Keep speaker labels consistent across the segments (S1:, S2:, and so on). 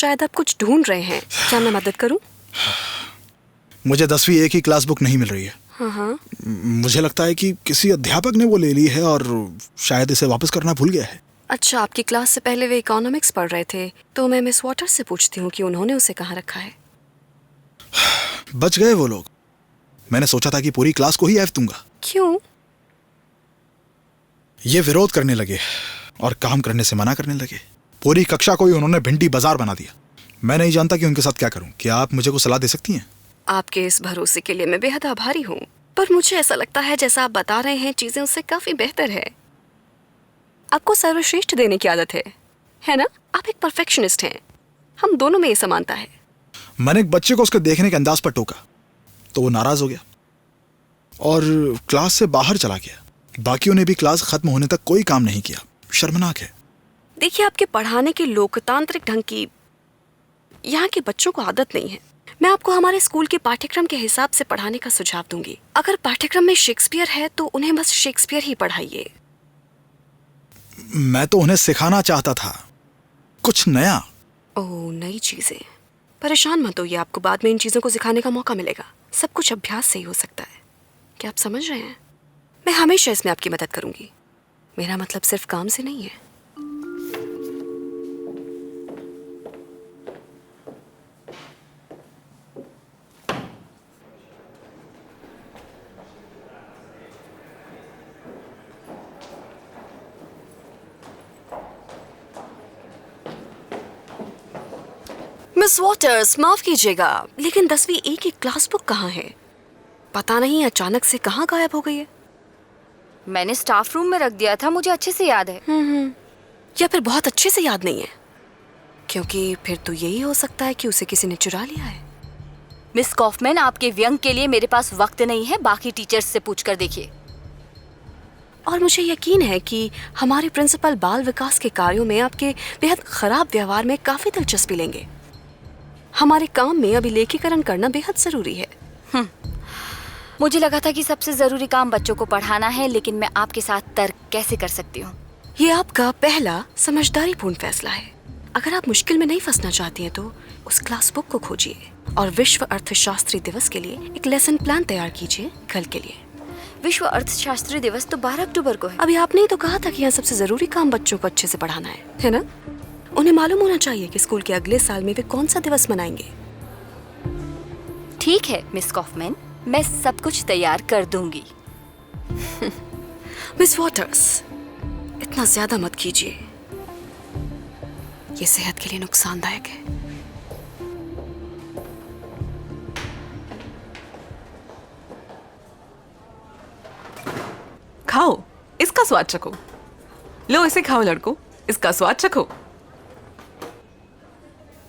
S1: शायद आप कुछ ढूंढ रहे हैं। क्या मैं मदद करूं?
S2: मुझे 10वीं एक ही क्लास बुक नहीं मिल रही है।
S1: हाँ।
S2: मुझे लगता है कि किसी अध्यापक ने वो ले ली है और शायद इसे वापस करना भूल गया है।
S1: अच्छा, आपकी क्लास से पहले वे इकोनॉमिक्स पढ़ रहे थे, तो मैं मिस वॉटर्स से पूछती हूँ कि उन्होंने उसे कहाँ रखा है।
S2: बच गए वो लोग। मैंने सोचा था कि पूरी क्लास को ही एफ दूंगा।
S1: क्यों?
S2: ये विरोध करने लगे और काम करने से मना करने लगे। पूरी कक्षा को ही उन्होंने भिंडी बाजार बना दिया। मैं नहीं जानता कि उनके साथ क्या करूं। क्या आप मुझे को सलाह दे सकती हैं?
S1: आपके इस भरोसे के लिए मैं बेहद आभारी हूँ, पर मुझे ऐसा लगता है जैसा आप बता रहे हैं चीजें उससे काफी बेहतर है। आपको सर्वश्रेष्ठ देने की आदत है ना? आप एक परफेक्शनिस्ट हैं। हम दोनों में ये समानता है।
S2: मैंने एक बच्चे को उसके देखने के अंदाज पर टोका तो वो नाराज हो गया और क्लास से बाहर चला गया। बाकियों ने भी क्लास खत्म होने तक कोई काम नहीं किया। शर्मनाक है।
S1: देखिए, आपके पढ़ाने की लोकतांत्रिक ढंग की यहाँ के बच्चों को आदत नहीं है। मैं आपको हमारे स्कूल के पाठ्यक्रम के हिसाब से पढ़ाने का सुझाव दूंगी। अगर पाठ्यक्रम में शेक्सपियर है तो उन्हें बस शेक्सपियर ही पढ़ाइए।
S2: मैं तो उन्हें सिखाना चाहता था कुछ नया।
S1: ओह, नई चीजें। परेशान मत होइए, आपको बाद में इन चीजों को सिखाने का मौका मिलेगा। सब कुछ अभ्यास से ही हो सकता है। क्या आप समझ रहे हैं? मैं हमेशा इसमें आपकी मदद करूंगी। मेरा मतलब सिर्फ काम से नहीं है। मिस वॉटर्स, माफ कीजिएगा, लेकिन 10वीं ए की क्लास बुक कहाँ है? पता नहीं अचानक से कहाँ गायब हो गई है।
S3: मैंने स्टाफ रूम में रख दिया था, मुझे अच्छे से याद है।
S1: या फिर बहुत अच्छे से याद नहीं है, क्योंकि फिर तो यही हो सकता है कि उसे किसी ने चुरा लिया है।
S3: मिस कॉफमैन, आपके व्यंग के लिए मेरे पास वक्त नहीं है। बाकी टीचर्स से पूछकर देखिए।
S1: और मुझे यकीन है कि हमारे प्रिंसिपल बाल विकास के कार्यों में आपके बेहद खराब व्यवहार में काफी दिलचस्पी लेंगे। हमारे काम में अभिलेखीकरण करना बेहद जरूरी है।
S3: मुझे लगा था कि सबसे जरूरी काम बच्चों को पढ़ाना है, लेकिन मैं आपके साथ तर्क कैसे कर सकती हूँ?
S1: ये आपका पहला समझदारीपूर्ण फैसला है। अगर आप मुश्किल में नहीं फंसना चाहती हैं तो उस क्लास बुक को खोजिए और विश्व अर्थशास्त्री दिवस के लिए एक लेसन प्लान तैयार कीजिए कल के लिए।
S3: विश्व अर्थशास्त्री दिवस तो 12 अक्टूबर को है।
S1: अभी आपने ही तो कहा था कि यहाँ सबसे जरूरी काम बच्चों को अच्छे से पढ़ाना है ना? उन्हें मालूम होना चाहिए कि स्कूल के अगले साल में वे कौन सा दिवस मनाएंगे।
S3: ठीक है मिस कॉफमैन, मैं सब कुछ तैयार कर दूंगी।
S1: मिस वॉटर्स, इतना ज्यादा मत कीजिए, ये सेहत के लिए नुकसानदायक है।
S4: खाओ, इसका स्वाद चखो। लो इसे खाओ लड़कों, इसका स्वाद चखो।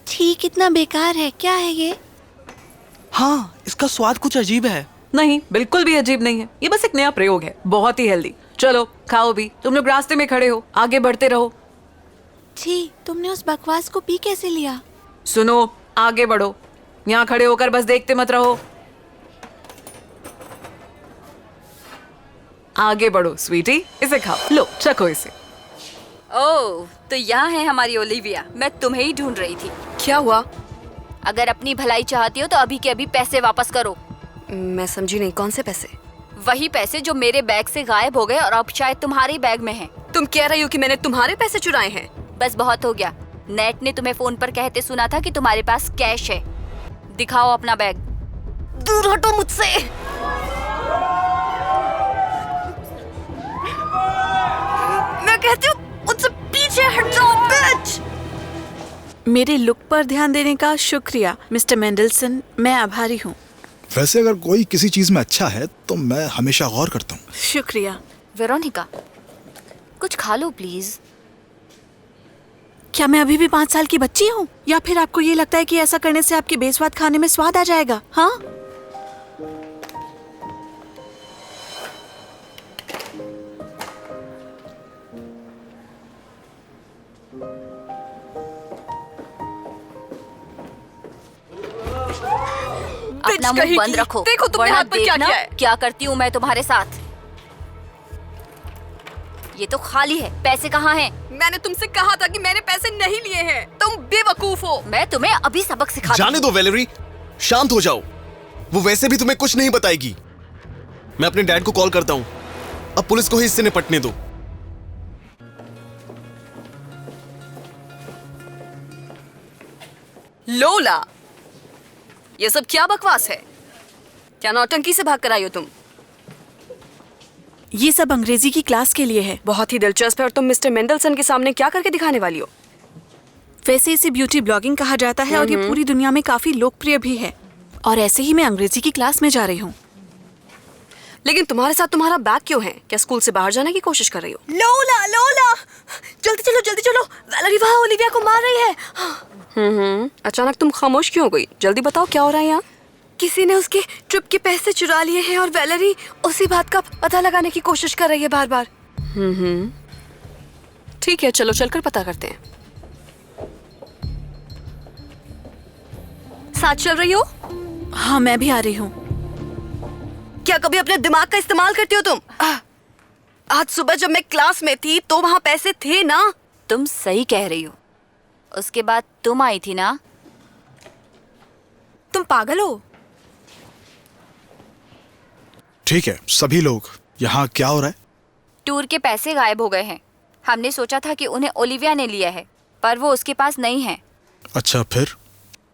S5: छी, कितना बेकार है। क्या है ये?
S6: हाँ, इसका स्वाद कुछ अजीब है।
S4: नहीं, बिल्कुल भी अजीब नहीं है। ये बस एक नया प्रयोग है, बहुत ही हेल्दी। चलो खाओ भी। तुम लोग रास्ते में खड़े हो, आगे बढ़ते रहो।
S5: छी, तुमने उस बकवास को पी कैसे लिया?
S4: सुनो, आगे बढ़ो। यहाँ खड़े होकर बस देखते मत रहो। आगे बढ़ो स्वीटी, इसे खाओ। लो चखो इसे।
S3: ओह, तो यहाँ है हमारी ओलिविया। मैं तुम्हें ही ढूंढ रही थी।
S1: क्या हुआ?
S3: अगर अपनी भलाई चाहती हो तो अभी के अभी पैसे वापस करो।
S1: मैं समझी नहीं, कौन से पैसे?
S3: वही पैसे जो मेरे बैग से गायब हो गए और अब शायद तुम्हारे बैग में हैं।
S1: तुम कह रही हो कि मैंने तुम्हारे पैसे चुराए हैं?
S3: बस बहुत हो गया। नेट ने तुम्हें फोन पर कहते सुना था कि तुम्हारे पास कैश है। दिखाओ अपना बैग।
S1: दूर हटो मुझसे। मैं कहती हूँ मुझसे पीछे हट जाओ, बिच।
S5: मेरे लुक पर ध्यान देने का शुक्रिया मिस्टर मेंडलसन, मैं आभारी हूँ।
S2: वैसे अगर कोई किसी चीज में अच्छा है तो मैं हमेशा गौर करता हूँ।
S5: शुक्रिया।
S3: वेरोनिका, कुछ खा लो प्लीज।
S5: क्या मैं अभी भी 5 साल की बच्ची हूँ? या फिर आपको ये लगता है कि ऐसा करने से आपके बेस्वाद खाने में स्वाद आ जाएगा? हाँ,
S3: अपना मुंह बंद रखो।
S1: देखो तुमने
S3: वरना
S1: हाथ पर क्या
S3: देखना
S1: किया है।
S3: क्या करती हूँ मैं तुम्हारे साथ। ये तो खाली है। पैसे कहाँ हैं?
S1: मैंने तुमसे कहा था कि मैंने पैसे नहीं लिए हैं। तुम बेवकूफ हो।
S3: मैं तुम्हें अभी सबक सिखाती
S7: जाने दो वैलेरी, शांत हो जाओ। वो वैसे भी तुम्हें कुछ नहीं बताएगी। मैं अपने डैड को कॉल करता हूँ। अब पुलिस को ही इससे निपटने दो।
S1: लोला, ये सब क्या बकवास है? क्या नौटंकी से भाग कर आई हो तुम?
S5: ये सब अंग्रेजी की क्लास के लिए है।
S1: बहुत ही दिलचस्प है। और तुम मिस्टर मेंडलसन के सामने क्या करके दिखाने वाली हो?
S5: वैसे इसे ब्यूटी ब्लॉगिंग कहा जाता है और ये पूरी दुनिया में काफी लोकप्रिय भी है। और ऐसे ही मैं अंग्रेजी की क्लास में जा रही हूँ।
S1: लेकिन तुम्हारे साथ तुम्हारा बैग क्यों है? क्या स्कूल से बाहर जाने की कोशिश कर रही हो?
S5: लोला, लोला, जल्दी चलो, जल्दी चलो। वैलेरी वहाँ ओलिविया को मार रही है।
S1: अचानक तुम खामोश क्यों हो गई? जल्दी बताओ क्या हो रहा है यहाँ? किसी ने उसके ट्रिप के पैसे चुरा लिए हैं और वैलेरी उसी बात का पता लगाने की कोशिश कर रही है बार बार। ठीक है, चलो चलकर पता करते हैं। साथ चल रही हो?
S5: हाँ, मैं भी आ रही हूँ।
S1: क्या कभी अपने दिमाग का इस्तेमाल करती हो तुम? आज सुबह जब मैं क्लास में थी तो वहाँ पैसे थे ना?
S3: तुम सही कह रही हो। उसके बाद तुम आई थी ना?
S5: तुम पागल हो?
S2: ठीक है सभी लोग, यहाँ क्या हो रहा है?
S3: टूर के पैसे गायब हो गए हैं। हमने सोचा था कि उन्हें ओलिविया ने लिया है, पर वो उसके पास नहीं है।
S2: अच्छा फिर?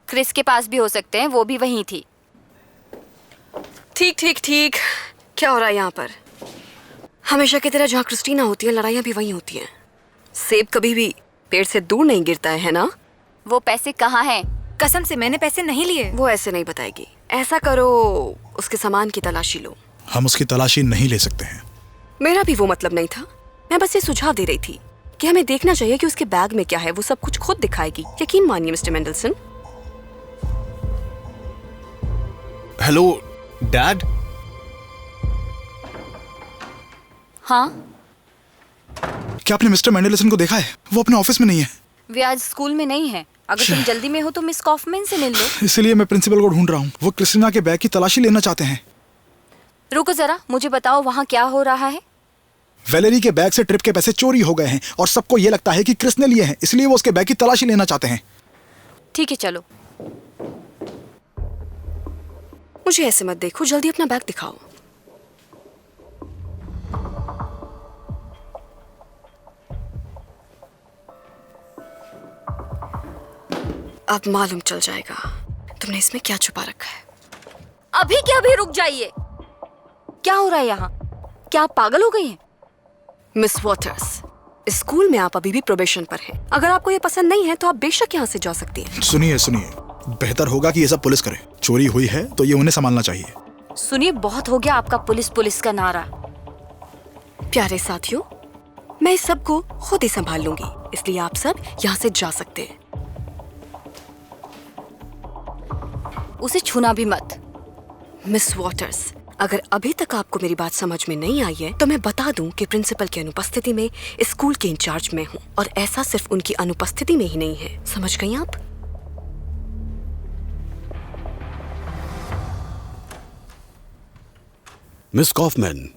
S3: क्रिस के पास भी हो सकते हैं, वो भी वहीं थी।
S1: ठीक ठीक ठीक। क्या हो रहा है यहाँ पर? हमेशा की तरह जहाँ क्रिस्टीना होती है, लड़ाइयाँ भी वहीं होती हैं। सेब कभी भी पेड़ से दूर नहीं गिरता है ना?
S3: वो पैसे कहाँ हैं?
S5: कसम से मैंने पैसे नहीं लिए।
S1: वो ऐसे नहीं बताएगी। ऐसा करो, उसके सामान की तलाशी लो।
S2: हम उसकी तलाशी नहीं ले सकते हैं।
S1: मेरा भी वो मतलब नहीं था। मैं बस ये सुझाव दे रही थी कि हमें देखना चाहिए कि उसके बैग में क्या है। वो सब कुछ खुद दिखाएगी, यकीन मानिए मिस्टर मेंडलसन।
S7: Hello dad.
S3: हाँ,
S2: क्या आपने मिस्टर मेंडलसन को देखा है? वो अपने ऑफिस में नहीं है।
S3: वे आज स्कूल में नहीं है। अगर तुम जल्दी में हो तो मिस कॉफमैन से मिल लो।
S2: इसलिए मैं प्रिंसिपल को ढूंढ रहा हूँ। वो क्रिस्टीना के बैग की तलाशी लेना चाहते हैं।
S3: रुको जरा, मुझे बताओ वहाँ क्या हो रहा है।
S2: वैलेरी के बैग से ट्रिप के पैसे चोरी हो गए हैं और सबको ये लगता है कि क्रिस ने लिए हैं, इसलिए वो उसके बैग की तलाशी लेना चाहते हैं।
S3: ठीक है, चलो।
S1: मुझे ऐसे मत देखो, जल्दी अपना बैग दिखाओ। अब मालूम चल जाएगा तुमने इसमें क्या छुपा रखा है।
S3: अभी क्या, अभी रुक जाइए। क्या हो रहा है यहाँ? क्या आप पागल हो गई हैं?
S1: मिस वॉटर्स, स्कूल में आप अभी भी प्रोबेशन पर हैं। अगर आपको ये पसंद नहीं है तो आप बेशक यहाँ से जा सकती हैं।
S2: सुनिए सुनिए, बेहतर होगा कि ये सब पुलिस करे। चोरी हुई है तो ये उन्हें संभालना चाहिए।
S3: सुनिए, बहुत हो गया आपका पुलिस पुलिस का नारा।
S1: प्यारे साथियों, मैं इस सब को खुद ही संभाल लूंगी, इसलिए आप सब यहाँ से जा सकते हैं।
S3: उसे छूना भी मत।
S1: मिस वॉटर्स, अगर अभी तक आपको मेरी बात समझ में नहीं आई है तो मैं बता दूं कि प्रिंसिपल की अनुपस्थिति में स्कूल के इंचार्ज मैं हूं, और ऐसा सिर्फ उनकी अनुपस्थिति में ही नहीं है। समझ गई आप?
S8: मिस कॉफमैन,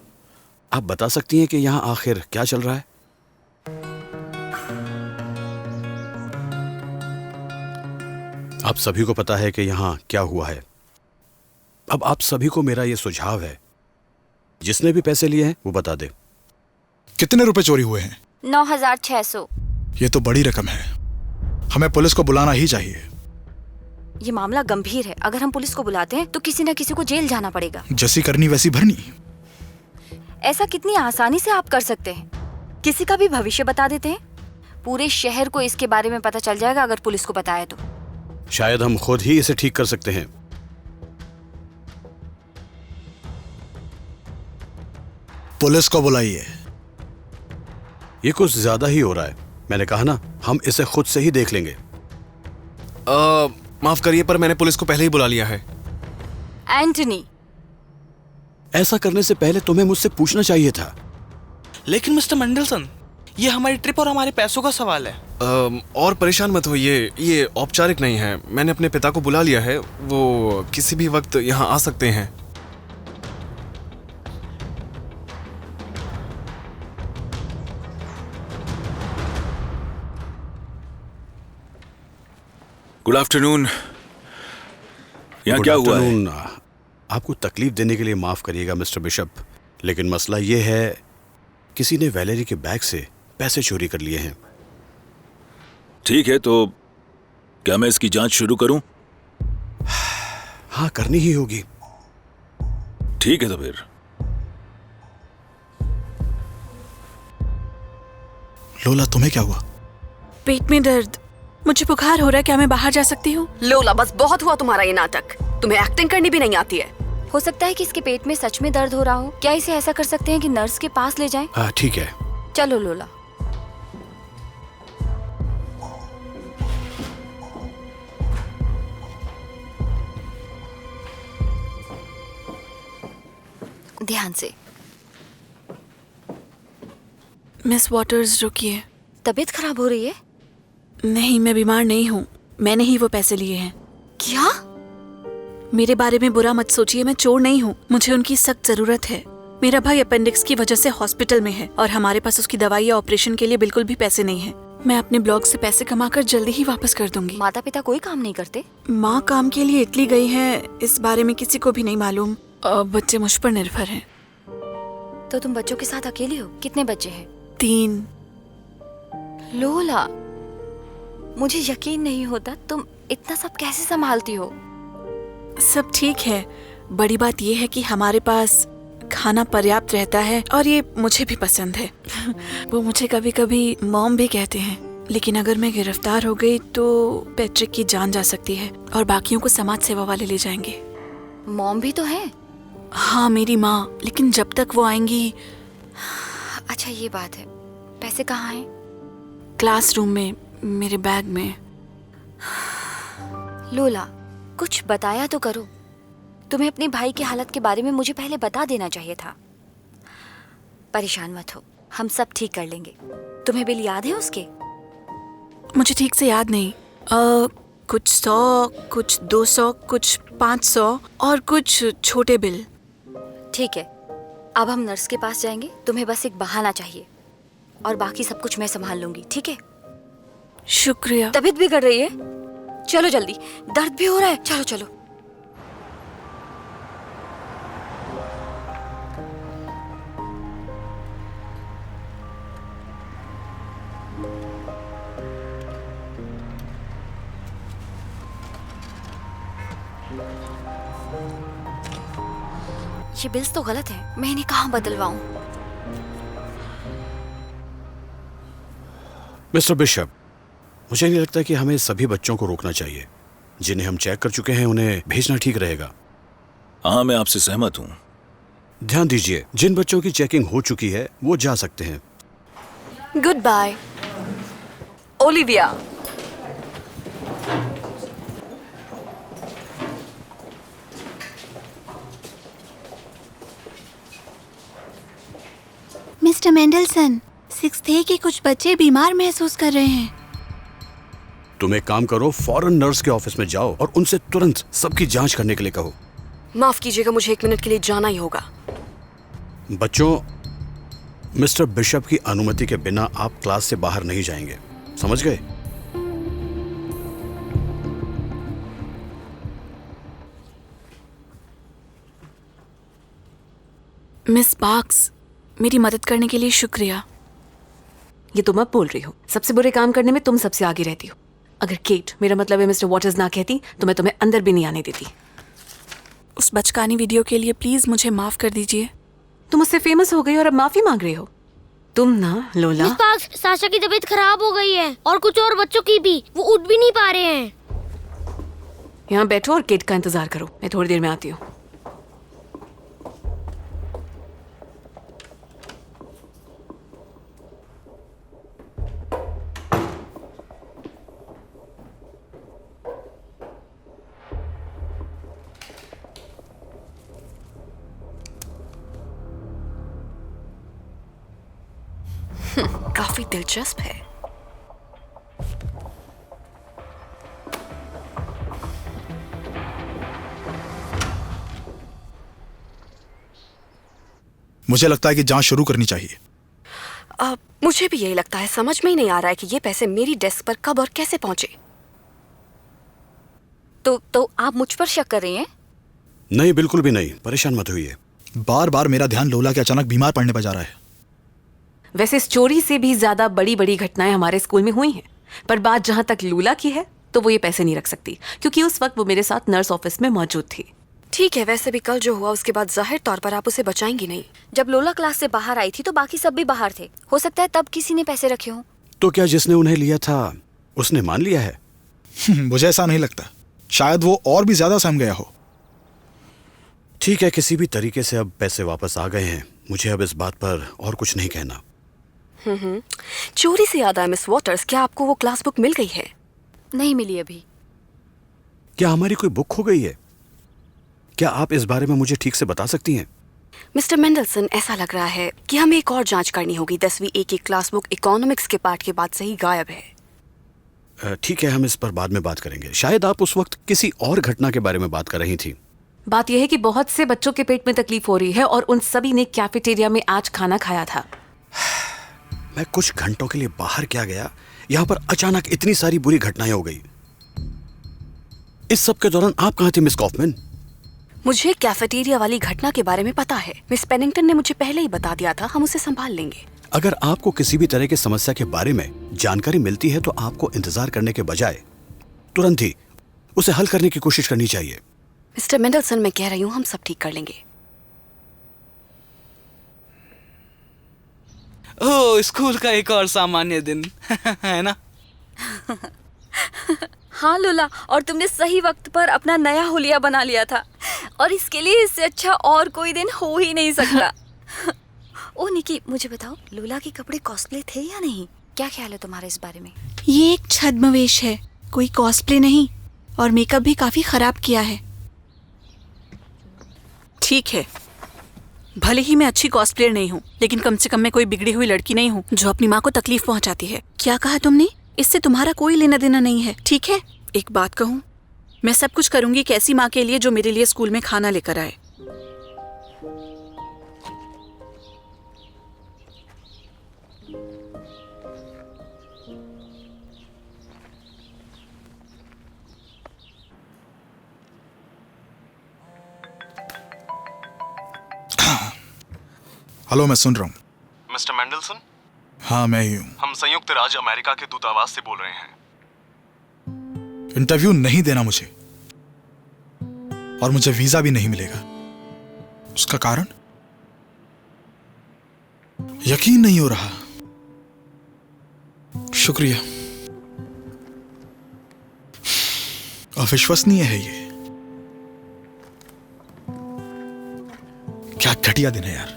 S8: आप बता सकती हैं कि यहाँ आखिर क्या चल रहा है? आप सभी को पता है कि यहाँ क्या हुआ है। अब आप सभी को मेरा यह सुझाव है, जिसने भी पैसे लिए हैं वो बता दे।
S2: कितने रुपए चोरी हुए हैं?
S3: 9,600।
S2: ये तो बड़ी रकम है, हमें पुलिस को बुलाना ही चाहिए।
S3: ये मामला गंभीर है। अगर हम पुलिस को बुलाते हैं तो किसी न किसी को जेल जाना पड़ेगा।
S2: जैसी करनी वैसी भरनी।
S3: ऐसा कितनी आसानी से आप कर सकते हैं? किसी का भी भविष्य बता देते हैं। पूरे शहर को इसके बारे में पता चल जाएगा अगर पुलिस को बताया तो।
S8: शायद हम खुद ही इसे ठीक कर सकते हैं।
S2: पुलिस को बुलाइए।
S8: ये कुछ ज्यादा ही हो रहा है। मैंने कहा ना, हम इसे खुद से ही देख लेंगे।
S7: माफ करिए पर मैंने पुलिस को पहले ही बुला लिया है।
S3: एंटनी,
S8: ऐसा करने से पहले तुम्हें मुझसे पूछना चाहिए था।
S6: लेकिन मिस्टर मेंडलसन, ये हमारी ट्रिप और हमारे पैसों का सवाल है।
S7: और परेशान मत होइए, ये औपचारिक नहीं है। मैंने अपने पिता को बुला लिया है, वो किसी भी वक्त यहाँ आ सकते हैं।
S9: Good afternoon. यहाँ क्या हुआ है?
S8: आपको तकलीफ देने के लिए माफ करिएगा मिस्टर बिशप, लेकिन मसला ये है किसी ने वैलेरी के बैग से पैसे चोरी कर लिए हैं।
S9: ठीक है, तो क्या मैं इसकी जांच शुरू करूं?
S8: हाँ, करनी ही होगी।
S9: ठीक है तो फिर।
S2: लोला, तुम्हें क्या हुआ?
S5: पेट में दर्द, मुझे बुखार हो रहा है, क्या मैं बाहर जा सकती हूँ?
S1: लोला, बस बहुत हुआ तुम्हारा ये नाटक। तुम्हें एक्टिंग करनी भी नहीं आती है।
S3: हो सकता है कि इसके पेट में सच में दर्द हो रहा हो। क्या इसे ऐसा कर सकते हैं कि नर्स के पास ले जाएं?
S8: ठीक है।
S3: चलो लोला। ध्यान से।
S5: मिस वॉटर्स, रुकिए।
S3: तबीयत खराब हो रही है?
S5: नहीं, मैं बीमार नहीं हूँ। मैंने ही वो पैसे लिए हैं।
S3: क्या?
S5: मेरे बारे में बुरा मत सोचिए, मैं चोर नहीं हूँ। मुझे उनकी सख्त जरूरत है। मेरा भाई अपेंडिक्स की वजह से हॉस्पिटल में है और हमारे पास उसकी दवाई या ऑपरेशन के लिए बिल्कुल भी पैसे नहीं है। मैं अपने ब्लॉग से पैसे कमाकर जल्दी ही वापस कर दूंगी।
S3: माता पिता कोई काम नहीं करते?
S5: माँ काम के लिए इटली गई है, इस बारे में किसी को भी नहीं मालूम। बच्चे मुझ पर निर्भर हैं।
S3: तो तुम बच्चों के साथ अकेली हो? कितने बच्चे हैं?
S5: 3।
S3: लोला, मुझे यकीन नहीं होता तुम इतना सब कैसे संभालती हो।
S5: सब ठीक है, बड़ी बात यह है कि हमारे पास खाना पर्याप्त रहता है और ये मुझे भी पसंद है। वो मुझे कभी कभी मॉम भी कहते हैं, लेकिन अगर मैं गिरफ्तार हो गई तो पैट्रिक की जान जा सकती है और बाकियों को समाज सेवा वाले ले जाएंगे।
S3: मॉम भी तो है।
S5: हाँ, मेरी माँ, लेकिन जब तक वो आएंगी।
S3: अच्छा, ये बात है। पैसे कहाँ हैं?
S5: क्लासरूम में, मेरे बैग में।
S3: लोला, कुछ बताया तो करो। तुम्हें अपने भाई की हालत के बारे में मुझे पहले बता देना चाहिए था। परेशान मत हो, हम सब ठीक कर लेंगे। तुम्हें बिल याद है उसके?
S5: मुझे ठीक से याद नहीं। कुछ 100, कुछ 200, कुछ 500 और कुछ छोटे बिल।
S3: ठीक है, अब हम नर्स के पास जाएंगे। तुम्हें बस एक बहाना चाहिए और बाकी सब कुछ मैं संभाल लूंगी, ठीक है?
S5: शुक्रिया।
S3: तबीयत बिगड़ रही है? चलो जल्दी, दर्द भी हो रहा है। चलो चलो। ये बिल्स तो गलत है, मैं इन्हें कहाँ बदलवाऊं?
S8: मिस्टर बिशप, मुझे नहीं लगता कि हमें सभी बच्चों को रोकना चाहिए। जिन्हें हम चेक कर चुके हैं उन्हें भेजना ठीक रहेगा।
S9: हाँ, मैं आपसे सहमत हूँ।
S8: ध्यान दीजिए, जिन बच्चों की चेकिंग हो चुकी है वो जा सकते हैं।
S1: Good bye Olivia.
S5: Mister Mendelsohn, 6th A के कुछ बच्चे बीमार महसूस कर रहे हैं।
S8: तुम एक काम करो, फौरन नर्स के ऑफिस में जाओ और उनसे तुरंत सबकी जांच करने के लिए कहो।
S1: माफ कीजिएगा, मुझे 1 मिनट के लिए जाना ही होगा।
S8: बच्चों, मिस्टर बिशप की अनुमति के बिना आप क्लास से बाहर नहीं जाएंगे, समझ गए?
S5: मिस पार्क्स, मेरी मदद करने के लिए शुक्रिया।
S4: ये तुम अब बोल रही हो? सबसे बुरे काम करने में तुम सबसे आगे रहती हो। अगर केट, मेरा मतलब है मिस्टर वॉटर्स, ना कहती तो मैं तुम्हें अंदर भी नहीं आने देती।
S5: उस बचकानी वीडियो के लिए प्लीज मुझे माफ कर दीजिए।
S4: तुम उससे फेमस हो गई और अब माफी मांग रही हो। तुम ना लोला।
S10: मिस पार्क्स, साशा की तबीयत खराब हो गई है और कुछ और बच्चों की भी। वो उठ भी नहीं पा रहे हैं।
S4: यहाँ बैठो और केट का इंतजार करो, मैं थोड़ी देर में आती हूँ।
S1: काफी दिलचस्प है।
S2: मुझे लगता है कि जांच शुरू करनी चाहिए।
S1: मुझे भी यही लगता है। समझ में ही नहीं आ रहा है कि ये पैसे मेरी डेस्क पर कब और कैसे पहुंचे।
S3: तो आप मुझ पर शक कर रही हैं?
S8: नहीं, बिल्कुल भी नहीं, परेशान मत होइए।
S2: बार बार मेरा ध्यान लोला के अचानक बीमार पड़ने पर जा रहा है।
S4: वैसे इस चोरी से भी ज्यादा बड़ी बड़ी घटनाएं हमारे स्कूल में हुई हैं, पर बात जहां तक लूला की है तो वो ये पैसे नहीं रख सकती, क्योंकि उस वक्त वो मेरे साथ नर्स ऑफिस में मौजूद थी।
S1: ठीक है, वैसे भी कल जो हुआ उसके बाद जाहिर तौर पर आप उसे बचाएंगी नहीं।
S3: जब लोला क्लास से बाहर आई थी तो बाकी सब भी बाहर थे। हो सकता है तब किसी ने पैसे रखे हों।
S8: तो क्या जिसने उन्हें लिया था उसने मान लिया है?
S2: मुझे ऐसा नहीं लगता, शायद वो और भी ज्यादा सहम गया हो।
S8: ठीक है, किसी भी तरीके से अब पैसे वापस आ गए हैं, मुझे अब इस बात पर और कुछ नहीं कहना।
S1: चोरी से याद आया मिस वॉटर्स, क्या आपको वो क्लास बुक मिल गई है?
S3: नहीं मिली अभी।
S8: क्या हमारी कोई बुक खो गई है? क्या आप इस बारे में मुझे ठीक से बता सकती हैं?
S1: मिस्टर मेंडलसन, ऐसा लग रहा है कि हमें एक और जांच करनी होगी। 10वीं ए की क्लास बुक इकोनॉमिक्स के पार्ट के बाद से ही गायब है।
S8: ठीक है, हम इस पर बाद में बात करेंगे। शायद आप उस वक्त किसी और घटना के बारे में बात कर रही थी।
S4: बात यह है कि बहुत से बच्चों के पेट में तकलीफ हो रही है और उन सभी ने कैफेटेरिया में आज खाना खाया था।
S8: मैं कुछ घंटों के लिए बाहर क्या गया, यहाँ पर अचानक इतनी सारी बुरी घटनाएं हो गई। इस सब के दौरान आप कहाँ थी मिस कॉफमैन?
S1: मुझे कैफेटेरिया वाली घटना के बारे में पता है। मिस पेनिंगटन ने मुझे पहले ही बता दिया था, हम उसे संभाल लेंगे।
S8: अगर आपको किसी भी तरह की समस्या के बारे में जानकारी मिलती है तो आपको इंतजार करने के बजाय तुरंत ही उसे हल करने की कोशिश करनी चाहिए।
S1: मिस्टर मेंडलसन, मैं कह रही हूँ हम सब ठीक कर लेंगे।
S6: ओह, स्कूल का एक और सामान्य दिन है ना?
S3: हाँ लोला, और तुमने सही वक्त पर अपना नया हुलिया बना लिया था, और इसके लिए इससे अच्छा और कोई दिन हो ही नहीं सकता। ओ निकी, मुझे बताओ, लोला के कपड़े कॉस्टली थे या नहीं? क्या ख्याल है तुम्हारा इस बारे में?
S5: ये एक छद्मवेश है, कोई कॉस्प्ले नहीं, और मेकअप भी काफी खराब किया है। ठीक है, भले ही मैं अच्छी कॉस्प्लेयर नहीं हूँ, लेकिन कम से कम मैं कोई बिगड़ी हुई लड़की नहीं हूँ जो अपनी माँ को तकलीफ पहुँचाती है। क्या कहा तुमने? इससे तुम्हारा कोई लेना देना नहीं है, ठीक है? एक बात कहूँ, मैं सब कुछ करूंगी एक ऐसी माँ के लिए जो मेरे लिए स्कूल में खाना लेकर आए।
S2: हेलो, मैं सुन रहा हूँ।
S7: मिस्टर मेंडलसन,
S2: हाँ मैं ही हूँ।
S7: हम संयुक्त राज्य अमेरिका के दूतावास से बोल रहे हैं।
S2: इंटरव्यू नहीं देना मुझे, और मुझे वीजा भी नहीं मिलेगा। उसका कारण यकीन नहीं हो रहा। शुक्रिया, अविश्वसनीय है ये। क्या घटिया दिन है यार।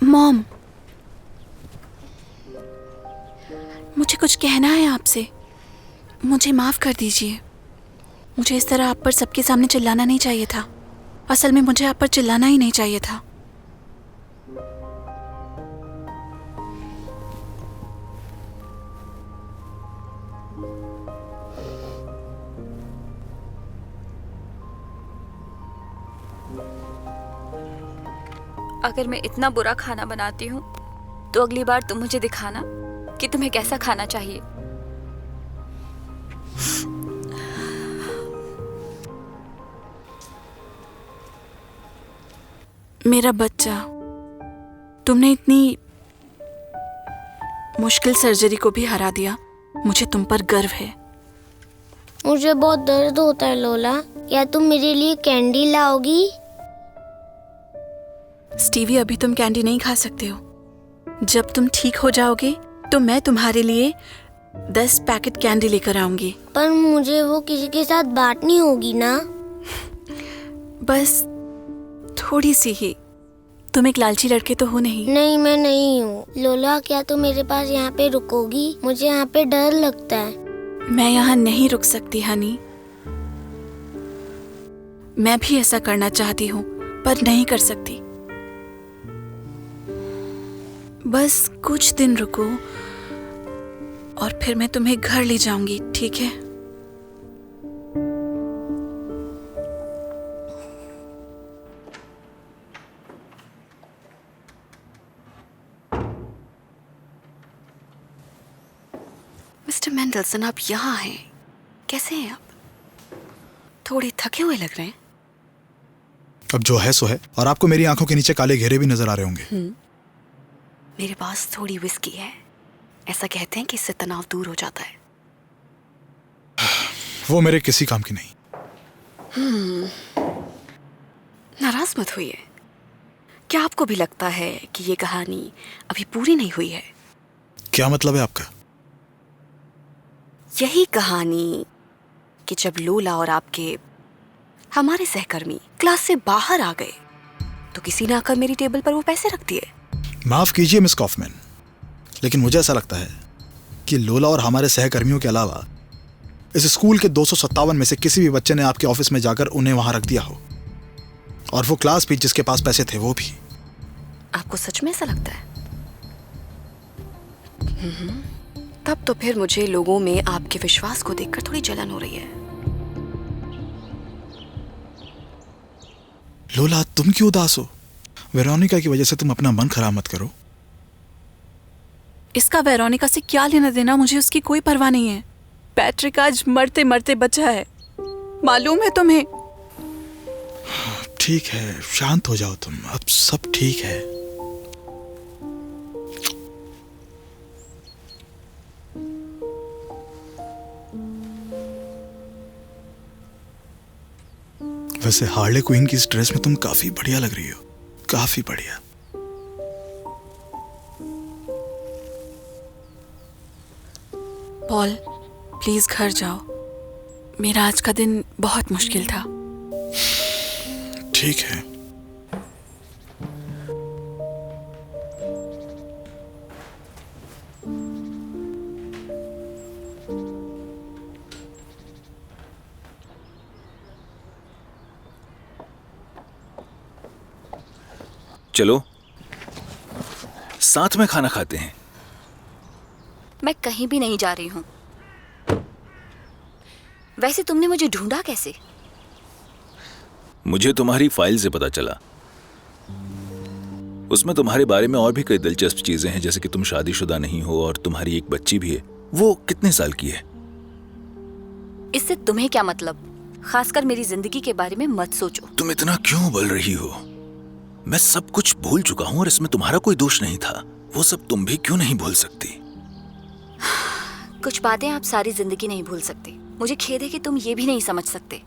S5: मॉम, मुझे कुछ कहना है आपसे। मुझे माफ कर दीजिए। मुझे इस तरह आप पर सबके सामने चिल्लाना नहीं चाहिए था। असल में मुझे आप पर चिल्लाना ही नहीं चाहिए था।
S3: अगर मैं इतना बुरा खाना बनाती हूँ तो अगली बार तुम मुझे दिखाना कि तुम्हें कैसा खाना चाहिए।
S5: मेरा बच्चा, तुमने इतनी मुश्किल सर्जरी को भी हरा दिया। मुझे तुम पर गर्व है।
S10: मुझे बहुत दर्द होता है लोला, क्या तुम मेरे लिए कैंडी लाओगी?
S5: स्टीवी, अभी तुम कैंडी नहीं खा सकते हो। जब तुम ठीक हो जाओगे तो मैं तुम्हारे लिए 10 पैकेट कैंडी लेकर आऊंगी।
S10: पर मुझे वो किसी के साथ बांटनी होगी ना?
S5: बस थोड़ी सी ही। तुम एक लालची लड़के तो हो नहीं।
S10: नहीं, मैं नहीं हूँ। लोला, क्या तुम मेरे पास यहाँ पे रुकोगी? मुझे यहाँ पे डर लगता है।
S5: मैं यहाँ नहीं रुक सकती हनी। मैं भी ऐसा करना चाहती हूँ पर नहीं कर सकती। बस कुछ दिन रुको और फिर मैं तुम्हें घर ले जाऊंगी, ठीक है?
S1: मिस्टर मेंडलसन, आप यहाँ हैं। कैसे हैं आप? थोड़े थके हुए लग रहे हैं।
S2: अब जो है सो है, और आपको मेरी आंखों के नीचे काले घेरे भी नजर आ रहे होंगे।
S1: मेरे पास थोड़ी विस्की है। ऐसा कहते हैं कि इससे तनाव दूर हो जाता है।
S2: वो मेरे किसी काम की नहीं।
S1: नाराज मत होइए। क्या आपको भी लगता है कि ये कहानी अभी पूरी नहीं हुई है?
S2: क्या मतलब है आपका?
S1: यही कहानी कि जब लोला और आपके हमारे सहकर्मी क्लास से बाहर आ गए तो किसी ने आकर मेरी टेबल पर वो पैसे रख दिए।
S2: माफ कीजिए मिस कॉफमैन, लेकिन मुझे ऐसा लगता है कि लोला और हमारे सहकर्मियों के अलावा इस स्कूल के 257 में से किसी भी बच्चे ने आपके ऑफिस में जाकर उन्हें वहां रख दिया हो, और वो क्लास भी जिसके पास पैसे थे वो भी।
S1: आपको सच में ऐसा लगता है? तब तो फिर मुझे लोगों में आपके विश्वास को देखकर थोड़ी जलन हो रही है।
S2: लोला, तुम क्यों उदास हो? वेरोनिका की वजह से तुम अपना मन खराब मत करो।
S5: इसका वेरोनिका से क्या लेना देना? मुझे उसकी कोई परवाह नहीं है। पैट्रिक आज मरते मरते बचा है, मालूम है तुम्हें?
S2: ठीक है, शांत हो जाओ तुम, अब सब ठीक है। वैसे हार्ले क्वीन की इस ड्रेस में तुम काफी बढ़िया लग रही हो, काफी बढ़िया।
S5: पॉल, प्लीज घर जाओ। मेरा आज का दिन बहुत मुश्किल था।
S2: ठीक है।
S9: चलो साथ में खाना खाते हैं।
S3: मैं कहीं भी नहीं जा रही हूँ। वैसे तुमने मुझे ढूंढा कैसे?
S9: मुझे तुम्हारी फाइल से पता चला। उसमें तुम्हारे बारे में और भी कई दिलचस्प चीजें हैं, जैसे कि तुम शादीशुदा नहीं हो और तुम्हारी एक बच्ची भी है। वो कितने साल की है?
S3: इससे तुम्हें क्या मतलब? खासकर मेरी जिंदगी के बारे में मत सोचो।
S9: तुम इतना क्यों बोल रही हो? मैं सब कुछ भूल चुका हूं और इसमें तुम्हारा कोई दोष नहीं था। वो सब तुम भी क्यों नहीं भूल सकती?
S3: कुछ बातें आप सारी जिंदगी नहीं भूल सकते। मुझे खेद है कि तुम ये भी नहीं समझ सकते।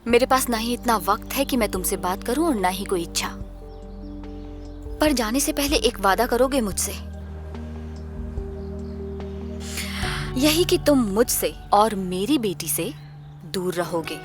S3: मेरे पास ना ही इतना वक्त है कि मैं तुमसे बात करूं और ना ही कोई इच्छा। पर जाने से पहले एक वादा करोगे मुझसे? यही कि तुम मुझसे और मेरी बेटी से दूर रहोगे।